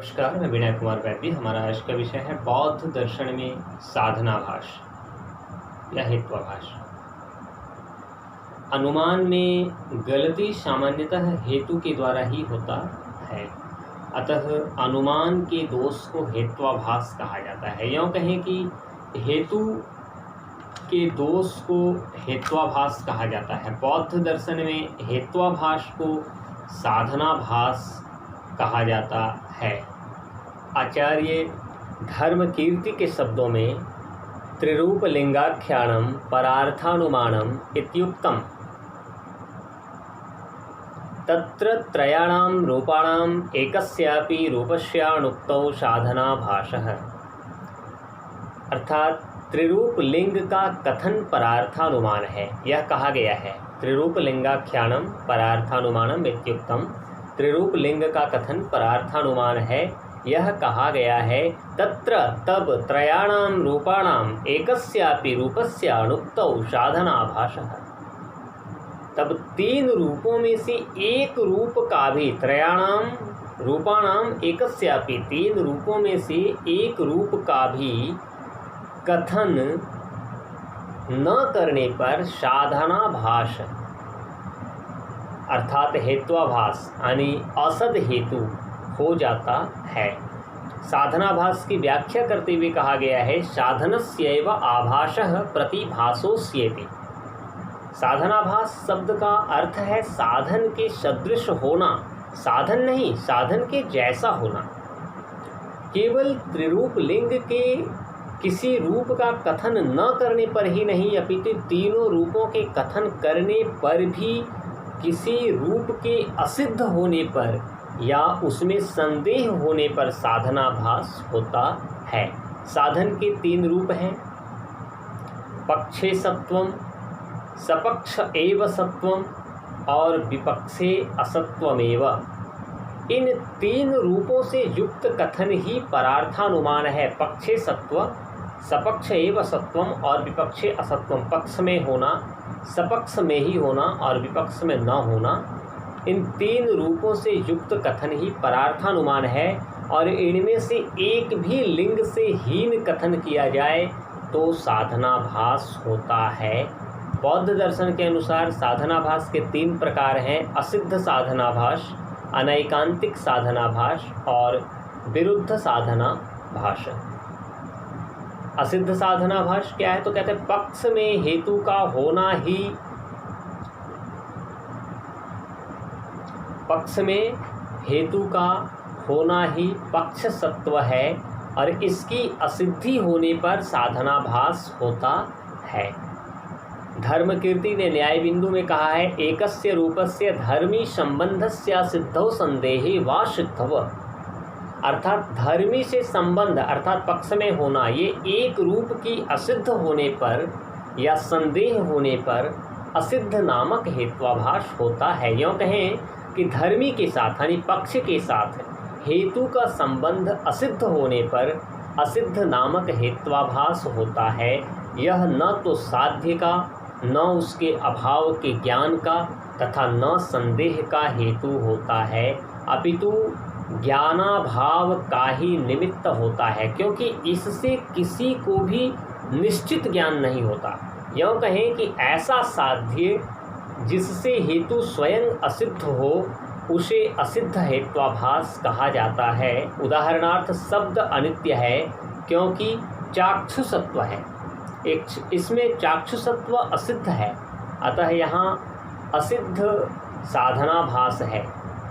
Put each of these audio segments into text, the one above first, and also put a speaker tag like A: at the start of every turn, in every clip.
A: नमस्कार, मैं विनय कुमार वैद्य। हमारा आज का विषय है बौद्ध दर्शन में साधनाभास या हेत्वाभास। अनुमान में गलती सामान्यतः हेतु के द्वारा ही होता है, अतः अनुमान के दोष को हेत्वाभास कहा जाता है। यूँ कहें कि हेतु के दोष को हेत्वाभास कहा जाता है। बौद्ध दर्शन में हेत्वाभास को साधनाभास कहा जाता है। आचार्य धर्मकीर्ति के शब्दों में त्रिरूप लिंगाख्यानम परार्थानुमानम इत्युक्तम तत्र त्रयाणाम रूपाणाम एकस्यापि रूपस्यानुक्तौ साधनाभासः। अर्थात त्रिरूप लिंग का कथन परार्थानुमान है, यह कहा गया है। त्रिरूप लिंगाख्यानम परार्थानुमानम इत्युक्तम, त्रिरूप लिंग का कथन परार्थानुमान है, यह कहा गया है। तत्र तब त्रयाणाम रूपाणाम एकस्यापि रूपस्य अनुक्तौ साधनाभासः। तब तीन रूपों में से एक रूप का भी, त्रयाणाम रूपाणाम एकस्यापि, तीन रूपों में से एक रूप का भी कथन न करने पर साधनाभास अर्थात हेत्वाभास यानी असद हेतु हो जाता है। साधनाभास की व्याख्या करते हुए कहा गया है साधनस्यैव आभासः प्रतिभासोस्येति। साधनाभास शब्द का अर्थ है साधन के सदृश होना, साधन नहीं, साधन के जैसा होना। केवल त्रिरूप लिंग के किसी रूप का कथन न करने पर ही नहीं, अपितु तीनों रूपों के कथन करने पर भी किसी रूप के असिद्ध होने पर या उसमें संदेह होने पर साधनाभास होता है। साधन के तीन रूप हैं, पक्षे सत्वम, सपक्ष एव सत्वम और विपक्षे असत्वमेव। इन तीन रूपों से युक्त कथन ही परार्थानुमान है। पक्षे सत्व, सपक्ष एव सत्वम और विपक्षे असत्वम, पक्ष में होना, सपक्ष में ही होना और विपक्ष में न होना, इन तीन रूपों से युक्त कथन ही परार्थानुमान है। और इनमें से एक भी लिंग से हीन कथन किया जाए तो साधनाभास होता है। बौद्ध दर्शन के अनुसार साधनाभास के तीन प्रकार हैं, असिद्ध साधनाभास, अनैकांतिक साधनाभास और विरुद्ध साधनाभास। असिद्ध साधनाभास क्या है? तो कहते हैं पक्ष में हेतु का होना ही, पक्ष में हेतु का होना ही पक्ष सत्व है और इसकी असिद्धि होने पर साधनाभास होता है। धर्मकीर्ति ने न्याय बिंदु में कहा है एकस्य रूपस्य धर्मी संबंधस्य सिद्धौ संदेहे वा सिद्धव। अर्थात धर्मी से संबंध अर्थात पक्ष में होना, ये एक रूप की असिद्ध होने पर या संदेह होने पर असिद्ध नामक हेत्वाभास होता है। यूँ कहें कि धर्मी के साथ यानी पक्ष के साथ हेतु का संबंध असिद्ध होने पर असिद्ध नामक हेत्वाभास होता है। यह न तो साध्य का, न उसके अभाव के ज्ञान का तथा न संदेह का हेतु होता है, अपितु ज्ञानाभाव का ही निमित्त होता है, क्योंकि इससे किसी को भी निश्चित ज्ञान नहीं होता। यूँ कहें कि ऐसा साध्य जिससे हेतु स्वयं असिद्ध हो उसे असिद्ध हेत्वाभास कहा जाता है। उदाहरणार्थ शब्द अनित्य है क्योंकि चाक्षुषत्व है, इसमें चाक्षुषत्व असिद्ध है, अतः यहाँ असिद्ध साधनाभास है।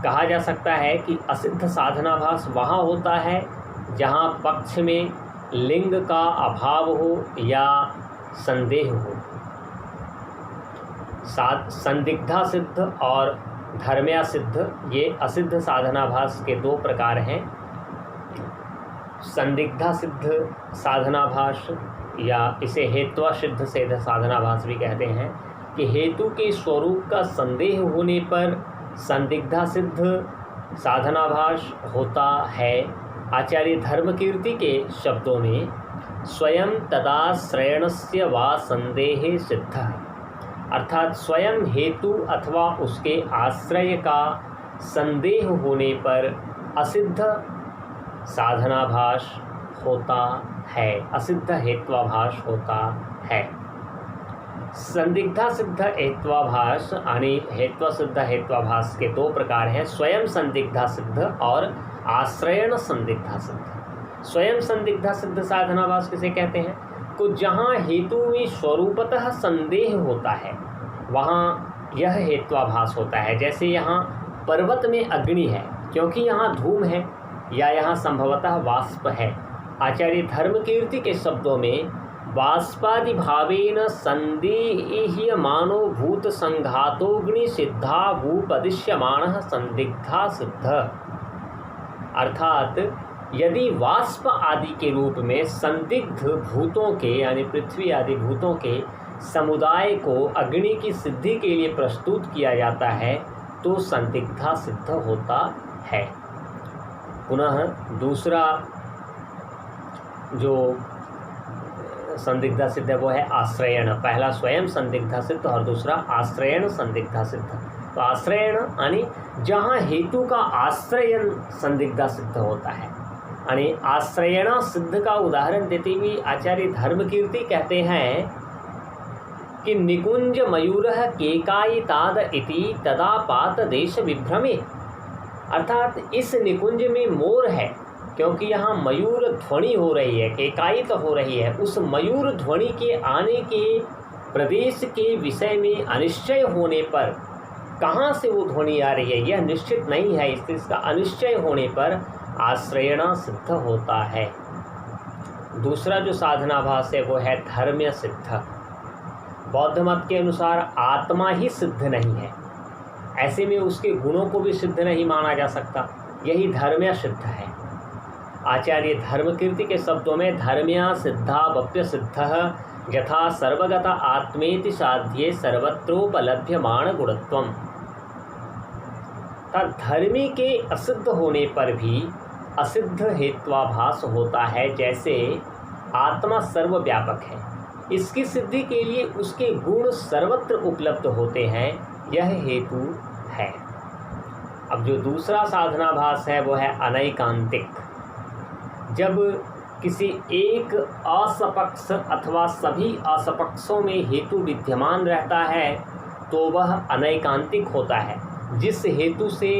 A: कहा जा सकता है कि असिद्ध साधनाभास वहाँ होता है जहाँ पक्ष में लिंग का अभाव हो या संदेह हो। संदिग्धा सिद्ध और धर्म्या सिद्ध, ये असिद्ध साधनाभास के दो प्रकार हैं। संदिग्धा सिद्ध साधनाभास या इसे हेत्वा सिद्ध साधनाभास भी कहते हैं कि हेतु के स्वरूप का संदेह होने पर संदिग्धा सिद्ध साधनाभास होता है। आचार्य धर्मकीर्ति के शब्दों में स्वयं तदाश्रयणस्य वा संदेहे सिद्ध, अर्थात स्वयं हेतु अथवा उसके आश्रय का संदेह होने पर असिद्ध साधनाभास होता है, असिद्ध हेत्वाभास होता है। संदिग्धा सिद्ध हेत्वाभास आणि हेत्वसिद्ध हेत्वाभास के दो प्रकार हैं, स्वयं संदिग्धा सिद्ध और आश्रयण संदिग्धा सिद्ध। स्वयं संदिग्धा सिद्ध साधनाभास किसे कहते हैं? तो जहाँ हेतु में स्वरूपतः संदेह होता है वहाँ यह हेत्वाभास होता है। जैसे यहाँ पर्वत में अग्नि है क्योंकि यहाँ धूम है या यहाँ संभवतः वाष्प है। आचार्य धर्मकीर्ति के शब्दों में वाष्पादि भावेन संदेह्यमानो भूत संघातोग्नि सिद्धा भूपदिश्यमानः संदिग्धा सिद्ध। अर्थात यदि वाष्प आदि के रूप में संदिग्ध भूतों के यानी पृथ्वी आदि भूतों के समुदाय को अग्नि की सिद्धि के लिए प्रस्तुत किया जाता है तो संदिग्धा सिद्ध होता है। पुनः दूसरा जो संदिग्धा सिद्ध है वो है आश्रयण। पहला स्वयं संदिग्धा सिद्ध और दूसरा आश्रयण संदिग्धा सिद्ध। तो आश्रयण यानी जहाँ हेतु का आश्रयण संदिग्धा सिद्ध होता है, यानी आश्रयण सिद्ध का उदाहरण देते हुए आचार्य धर्मकीर्ति कहते हैं कि निकुंज मयूरः केकायिताद इति तदा पात देश विभ्रमे। अर्थात इस निकुंज में मोर है क्योंकि यहाँ मयूर ध्वनि हो रही है, केकायित हो रही है। उस मयूर ध्वनि के आने के प्रदेश के विषय में अनिश्चय होने पर कहाँ से वो ध्वनि आ रही है यह निश्चित नहीं है, इसलिए इसका अनिश्चय होने पर आश्रयण सिद्ध होता है। दूसरा जो साधनाभास है वो है धर्म्य सिद्ध। बौद्ध मत के अनुसार आत्मा ही सिद्ध नहीं है, ऐसे में उसके गुणों को भी सिद्ध नहीं माना जा सकता, यही धर्म्य सिद्ध है। आचार्य धर्मकीर्ति के शब्दों में धर्म्य सिद्धा वप्य सिद्ध यथा सर्वगता आत्मेति साध्ये सर्वत्रोपलभ्यमाण गुणत्वम। धर्मी के असिद्ध होने पर भी असिद्ध हेत्वाभास होता है। जैसे आत्मा सर्वव्यापक है, इसकी सिद्धि के लिए उसके गुण सर्वत्र उपलब्ध होते हैं, यह हेतु है। अब जो दूसरा साधनाभास है वो है अनैकांतिक। जब किसी एक असपक्ष अथवा सभी असपक्षों में हेतु विद्यमान रहता है तो वह अनैकांतिक होता है, जिस हेतु से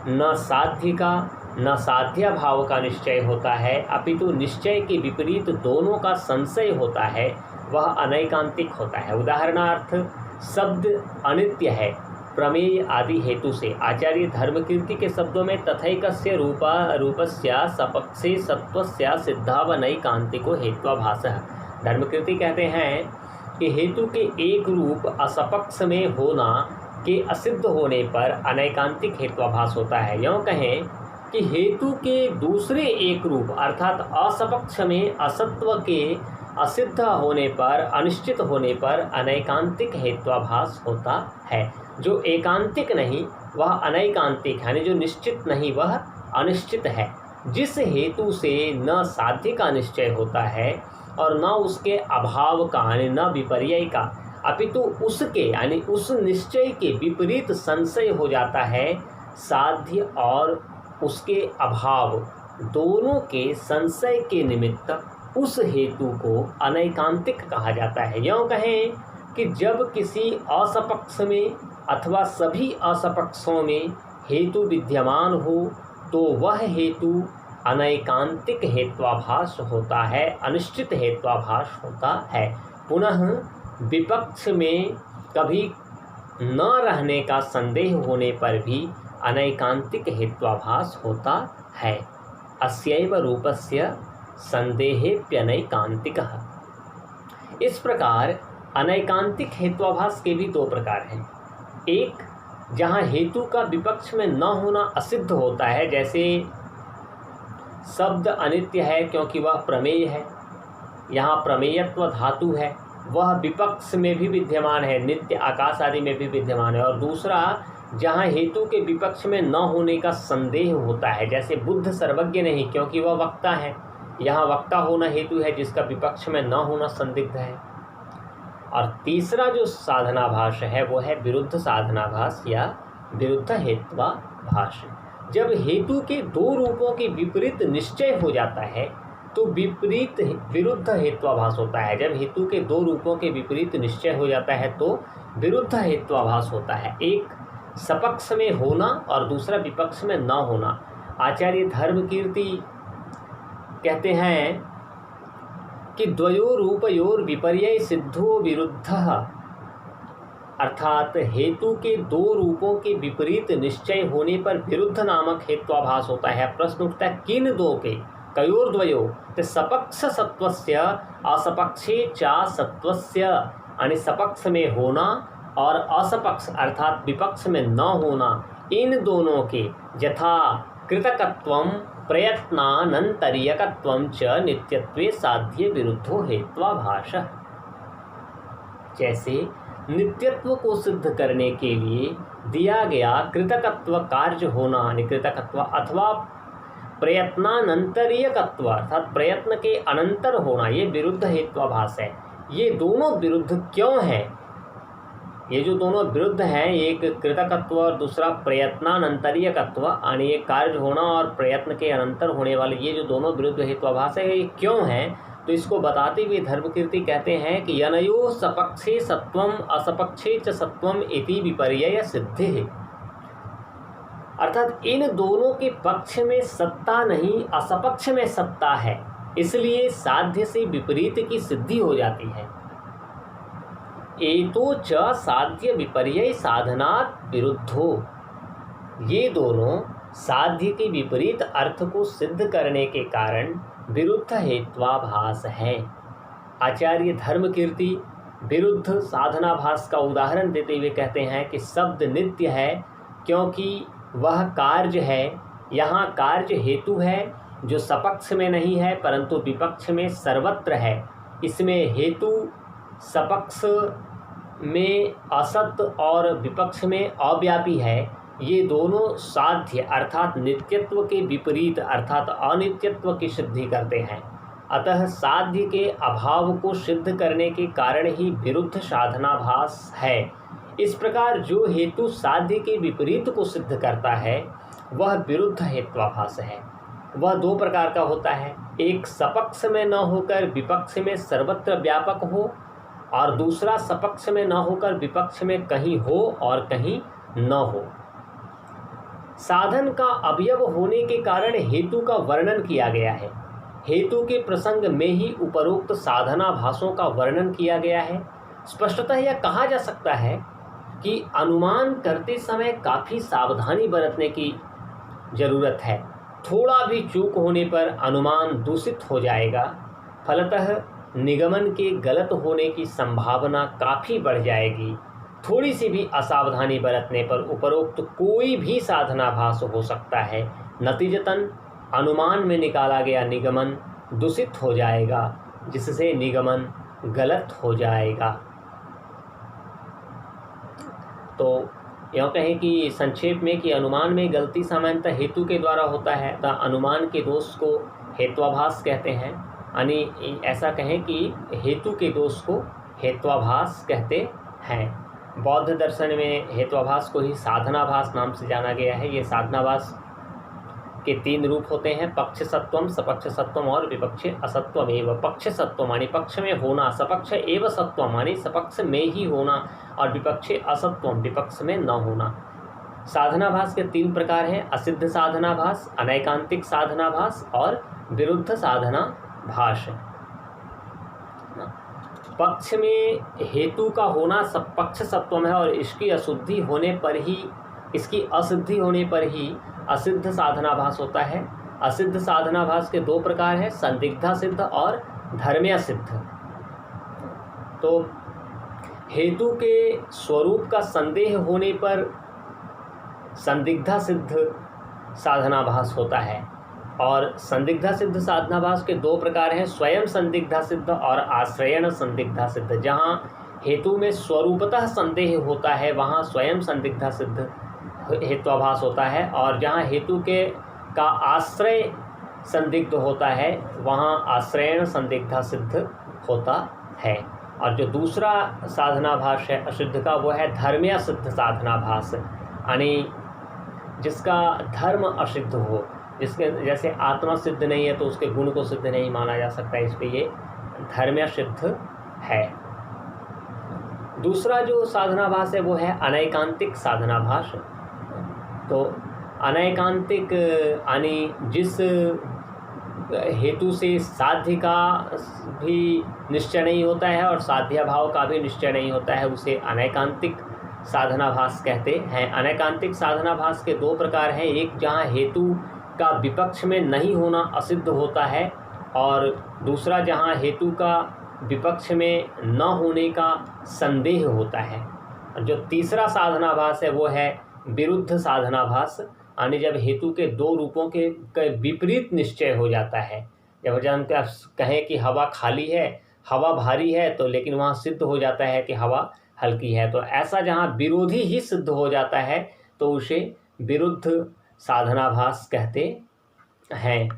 A: न साध्य का न साध्य भाव का निश्चय होता है अपितु निश्चय के विपरीत दोनों का संशय होता है, वह अनैकांतिक होता है। उदाहरणार्थ शब्द अनित्य है प्रमेय आदि हेतु से। आचार्य धर्मकीर्ति के शब्दों में तथैकस्य रूपस्य सपक्षे सत्वस्य सिद्धावनैकांतिको हेत्वाभासः। धर्मकीर्ति कहते हैं कि हेतु के एक रूप असपक्ष में होना के असिद्ध होने पर अनैकांतिक हेत्वाभास होता है। यूँ कहें कि हेतु के दूसरे एक रूप अर्थात असपक्ष में असत्व के असिद्ध होने पर अनिश्चित होने पर अनैकांतिक हेत्वाभास होता है। जो एकांतिक नहीं वह अनैकांतिक है, जो निश्चित नहीं वह अनिश्चित है। जिस हेतु से न साध्य का निश्चय होता है और न उसके अभाव का यानी न विपर्यय का अपितु उसके यानी उस निश्चय के विपरीत संशय हो जाता है, साध्य और उसके अभाव दोनों के संशय के निमित्त उस हेतु को अनैकांतिक कहा जाता है। यूँ कहें कि जब किसी असपक्ष में अथवा सभी असपक्षों में हेतु विद्यमान हो तो वह हेतु अनैकांतिक हेत्वाभास होता है, अनिश्चित हेत्वाभास होता है। पुनः विपक्ष में कभी न रहने का संदेह होने पर भी अनैकांतिक हेत्वाभास होता है। अस्यैव रूपस्य संदेहेप्यनैकांतिकः। इस प्रकार अनैकांतिक हेत्वाभास के भी दो प्रकार हैं। एक जहाँ हेतु का विपक्ष में न होना असिद्ध होता है, जैसे शब्द अनित्य है क्योंकि वह प्रमेय है, यहाँ प्रमेयत्व धातु है, वह विपक्ष में भी विद्यमान है, नित्य आकाश आदि में भी विद्यमान है। और दूसरा जहाँ हेतु के विपक्ष में न होने का संदेह होता है, जैसे बुद्ध सर्वज्ञ नहीं क्योंकि वह वक्ता है, यहाँ वक्ता होना हेतु है जिसका विपक्ष में न होना संदिग्ध है। और तीसरा जो साधनाभास है वो है विरुद्ध साधनाभास या विरुद्ध हेत्वाभास। जब हेतु के दो रूपों के विपरीत निश्चय हो जाता है तो विपरीत विरुद्ध हेत्वाभास होता है। जब हेतु के दो रूपों के विपरीत निश्चय हो जाता है तो विरुद्ध हेत्वाभास होता है। एक सपक्ष में होना और दूसरा विपक्ष में न होना। आचार्य धर्मकीर्ति कहते हैं कि द्वयो रूपयोर विपर्यय सिद्धो विरुद्धः, अर्थात हेतु के दो रूपों के विपरीत निश्चय होने पर विरुद्ध नामक हेत्वाभास होता है। प्रश्न उठता है किन दो के, कयोर द्वयो, तो सपक्ष सत्वस्य असपक्षे चा सत्वस्य, यानी सपक्ष में होना और असपक्ष अर्थात विपक्ष में न होना, इन दोनों के यथा कृतकत्वम प्रयत्नानंतर्यकत्वम च नित्यत्वे साध्य विरुद्धो हेत्वाभासः। जैसे नित्यत्व को सिद्ध करने के लिए दिया गया कृतकत्व कार्य होना यानी कृतकत्व अथवा प्रयत्नानंतर्यकत्व अर्थात प्रयत्न के अनंतर होना, ये विरुद्ध हेत्वाभास है। ये दोनों विरुद्ध क्यों हैं? ये जो दोनों विरुद्ध हैं, एक कृतकत्व और दूसरा प्रयत्नानंतर्यकत्व, यानी एक कार्य होना और प्रयत्न के अनंतर होने वाले, ये जो दोनों विरुद्ध हेत्वाभास है, ये क्यों हैं? तो इसको बताते हुए धर्मकीर्ति कहते हैं कि यनयो सपक्षे सत्वम असपक्षे च सत्वम इति विपर्यय सिद्धे, अर्थात इन दोनों के पक्ष में सत्ता नहीं असपक्ष में सत्ता है, इसलिए साध्य से विपरीत की सिद्धि हो जाती है। एतो च साध्य विपर्यय साधनात् विरुद्धो, ये दोनों साध्य के विपरीत अर्थ को सिद्ध करने के कारण विरुद्ध हेत्वाभास है। आचार्य धर्मकीर्ति विरुद्ध साधनाभास का उदाहरण देते हुए कहते हैं कि शब्द नित्य है क्योंकि वह कार्य है। यहाँ कार्य हेतु है जो सपक्ष में नहीं है परंतु विपक्ष में सर्वत्र है। इसमें हेतु सपक्ष में असत और विपक्ष में अव्यापी है। ये दोनों साध्य अर्थात नित्यत्व के विपरीत अर्थात अनित्यत्व की सिद्धि करते हैं। अतः साध्य के अभाव को सिद्ध करने के कारण ही विरुद्ध साधनाभास है। इस प्रकार जो हेतु साध्य के विपरीत को सिद्ध करता है वह विरुद्ध हेत्वाभास है। वह दो प्रकार का होता है, एक सपक्ष में न होकर विपक्ष में सर्वत्र व्यापक हो और दूसरा सपक्ष में न होकर विपक्ष में कहीं हो और कहीं न हो। साधन का अवयव होने के कारण हेतु का वर्णन किया गया है। हेतु के प्रसंग में ही उपरोक्त साधनाभासों का वर्णन किया गया है। स्पष्टतः यह कहा जा सकता है कि अनुमान करते समय काफ़ी सावधानी बरतने की जरूरत है। थोड़ा भी चूक होने पर अनुमान दूषित हो जाएगा, फलतः निगमन के गलत होने की संभावना काफ़ी बढ़ जाएगी। थोड़ी सी भी असावधानी बरतने पर उपरोक्त कोई भी साधनाभास हो सकता है। नतीजतन अनुमान में निकाला गया निगमन दूषित हो जाएगा, जिससे निगमन गलत हो जाएगा। तो यूँ कहें कि संक्षेप में कि अनुमान में गलती सामान्यतः हेतु के द्वारा होता है, तो अनुमान के दोष को हेत्वाभास कहते हैं। यानी ऐसा कहें कि हेतु के दोष को हेत्वाभास कहते हैं। बौद्ध दर्शन में हेत्वाभास को ही साधनाभास नाम से जाना गया है। ये साधनाभास के तीन रूप होते हैं, पक्ष सत्वम, सपक्ष सत्वम और विपक्ष असत्वम एवं। पक्ष सत्वम मानी पक्ष में होना, सपक्ष एवं सत्वम मानी सपक्ष में ही होना और विपक्ष असत्वम विपक्ष में न होना। साधनाभास के तीन प्रकार हैं, असिद्ध साधनाभास, अनैकांतिक साधनाभास और विरुद्ध साधनाभास। पक्ष में हेतु का होना सब पक्ष सत्वम है और इसकी अशुद्धि होने पर ही, इसकी असिद्धि होने पर ही असिद्ध साधनाभास होता है। असिद्ध साधनाभास के दो प्रकार हैं, संदिग्धा सिद्ध और धर्म्य सिद्ध। तो हेतु के स्वरूप का संदेह होने पर संदिग्धा सिद्ध साधनाभास होता है। और संदिग्धा सिद्ध साधनाभास के दो प्रकार हैं, स्वयं संदिग्धा सिद्ध और आश्रयण संदिग्धा सिद्ध। जहाँ हेतु में स्वरूपतः संदेह होता है वहाँ स्वयं संदिग्धा सिद्ध हेत्वाभास होता है, और जहाँ हेतु के का आश्रय संदिग्ध होता है वहाँ आश्रयण संदिग्धा सिद्ध होता है। और जो दूसरा साधनाभास है असिद्ध का, वो है धर्म्य सिद्ध साधनाभास। यानी जिसका धर्म असिद्ध हो, जिसके जैसे आत्मा सिद्ध नहीं है तो उसके गुण को सिद्ध नहीं माना जा सकता, इसलिए ये धर्म सिद्ध है। दूसरा जो साधनाभास है वो है अनैकांतिक साधनाभास। तो अनैकांतिक यानी जिस हेतु से साध्य का भी निश्चय नहीं होता है और साध्य भाव का भी निश्चय नहीं होता है, उसे अनैकांतिक साधनाभास कहते हैं। अनैकांतिक साधनाभास के दो प्रकार हैं, एक जहाँ हेतु का विपक्ष में नहीं होना असिद्ध होता है, और दूसरा जहाँ हेतु का विपक्ष में न होने का संदेह होता है। जो तीसरा साधनाभास है वो है विरुद्ध साधनाभास, यानी जब हेतु के दो रूपों के विपरीत निश्चय हो जाता है। जब हम कहें कि हवा खाली है, हवा भारी है, तो लेकिन वहाँ सिद्ध हो जाता है कि हवा हल्की है, तो ऐसा जहाँ विरोधी ही सिद्ध हो जाता है तो उसे विरुद्ध साधनाभास कहते हैं।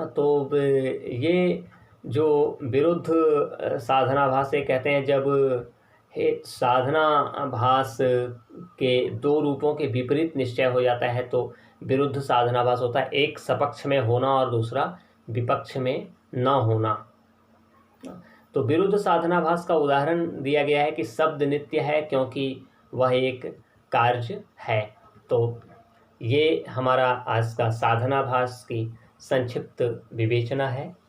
A: तो ये जो विरुद्ध साधनाभास से कहते हैं, जब साधनाभास के दो रूपों के विपरीत निश्चय हो जाता है तो विरुद्ध साधनाभास होता है, एक सपक्ष में होना और दूसरा विपक्ष में न होना। तो विरुद्ध साधनाभास का उदाहरण दिया गया है कि शब्द नित्य है क्योंकि वह एक कार्य है। तो ये हमारा आज का साधनाभास की संक्षिप्त विवेचना है।